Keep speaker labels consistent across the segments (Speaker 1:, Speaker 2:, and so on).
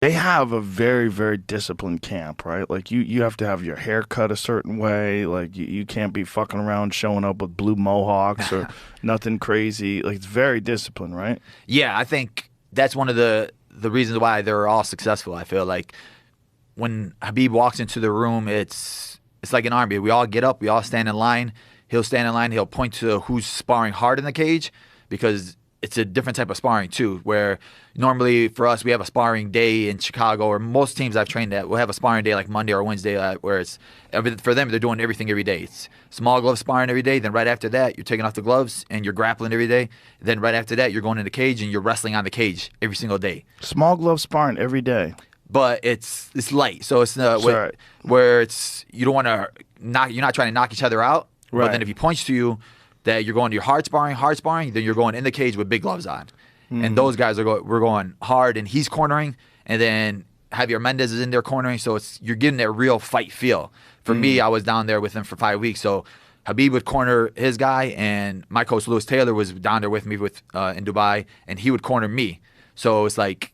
Speaker 1: They have a very, very disciplined camp, right? Like you have to have your hair cut a certain way. Like you can't be fucking around showing up with blue mohawks or nothing crazy. Like it's very disciplined, right?
Speaker 2: Yeah, I think that's one of the reasons why they're all successful. I feel like when Khabib walks into the room, it's like an army. We all get up, we all stand in line. He'll stand in line. He'll point to who's sparring hard in the cage because it's a different type of sparring too. Where normally for us, we have a sparring day in Chicago, or most teams I've trained at will have a sparring day like Monday or Wednesday, where it's for them they're doing everything every day. It's small glove sparring every day. Then right after that, you're taking off the gloves and you're grappling every day. Then right after that, you're going in the cage and you're wrestling on the cage every single day.
Speaker 1: Small glove sparring every day.
Speaker 2: But it's light, so it's
Speaker 1: Sorry.
Speaker 2: where it's you don't want to knock. You're not trying to knock each other out. But
Speaker 1: Right.
Speaker 2: then if he points to you that you're going to your hard sparring, then you're going in the cage with big gloves on. And those guys we're going hard, and he's cornering, and then Javier Mendez is in there cornering, so you're getting that real fight feel. For me, I was down there with him for 5 weeks, so Khabib would corner his guy, and my coach Lewis Taylor was down there with me in Dubai, and he would corner me. So it's like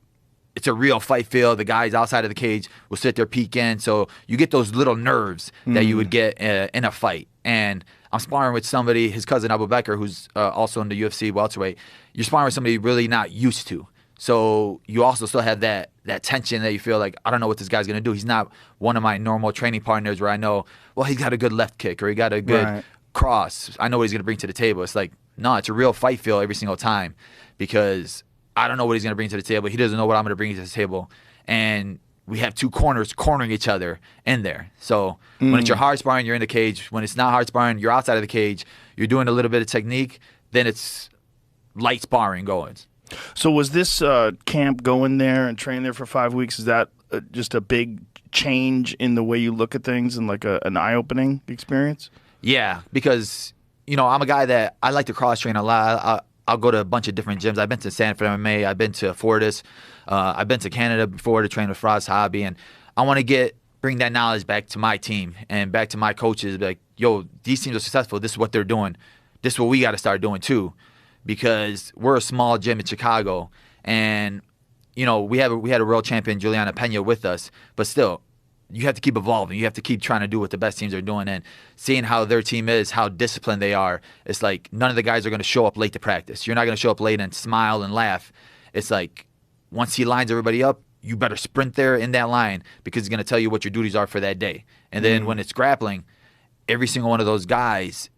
Speaker 2: it's a real fight feel. The guys outside of the cage will sit there, peek in. So you get those little nerves that you would get in a fight. And I'm sparring with somebody, his cousin Abu Bakr, who's also in the UFC welterweight. You're sparring with somebody really not used to. So you also still have that tension that you feel like, I don't know what this guy's going to do. He's not one of my normal training partners where I know, well, he's got a good left kick or he got a good
Speaker 1: Right.
Speaker 2: cross. I know what he's going to bring to the table. It's like, no, it's a real fight feel every single time because I don't know what he's going to bring to the table. He doesn't know what I'm going to bring to the table. And we have two corners cornering each other in there. So when it's your hard sparring, you're in the cage. When it's not hard sparring, you're outside of the cage. You're doing a little bit of technique. Then it's light sparring going.
Speaker 1: So was this camp going there and train there for 5 weeks? Is that just a big change in the way you look at things and like an eye-opening experience?
Speaker 2: Yeah, because, I'm a guy that I like to cross train a lot. I'll go to a bunch of different gyms. I've been to Sanford MMA. I've been to Fortis. I've been to Canada before to train with Frost Hobby. And I want to bring that knowledge back to my team and back to my coaches. Be like, yo, these teams are successful. This is what they're doing. This is what we got to start doing too. Because we're a small gym in Chicago. And, we had a world champion, Juliana Pena, with us. But still, you have to keep evolving. You have to keep trying to do what the best teams are doing. And seeing how their team is, how disciplined they are, it's like none of the guys are going to show up late to practice. You're not going to show up late and smile and laugh. It's like once he lines everybody up, you better sprint there in that line because he's going to tell you what your duties are for that day. And then when it's grappling, every single one of those guys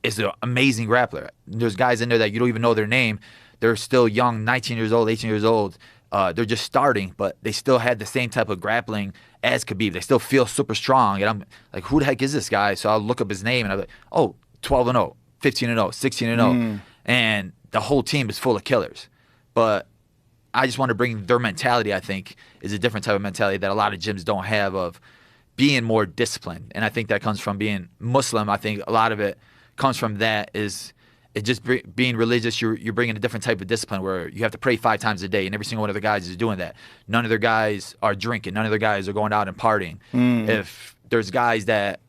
Speaker 2: is an amazing grappler. There's guys in there that you don't even know their name. They're still young, 19 years old, 18 years old. They're just starting, but they still had the same type of grappling as Khabib. They still feel super strong. And I'm like, who the heck is this guy? So I'll look up his name and I'm like, oh, 12-0, 15-0, 16-0. And the whole team is full of killers. But I just want to bring their mentality, I think, is a different type of mentality that a lot of gyms don't have of being more disciplined. And I think that comes from being Muslim. I think a lot of it comes from that is it just being religious. You're bringing a different type of discipline where you have to pray 5 times a day, and every single one of the guys is doing that. None of their guys are drinking. None of their guys are going out and partying. If there's guys that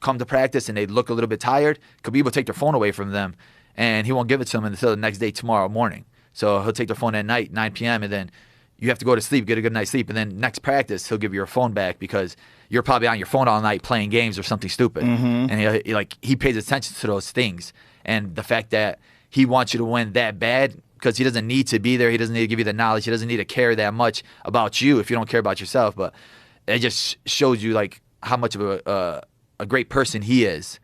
Speaker 2: come to practice and they look a little bit tired, Khabib will take their phone away from them, and he won't give it to them until the next day, tomorrow morning. So he'll take their phone at night, 9 p.m., and then you have to go to sleep, get a good night's sleep, and then next practice he'll give you your phone back because you're probably on your phone all night playing games or something stupid. And he pays attention to those things. And the fact that he wants you to win that bad because he doesn't need to be there. He doesn't need to give you the knowledge. He doesn't need to care that much about you if you don't care about yourself. But it just shows you like how much of a great person he is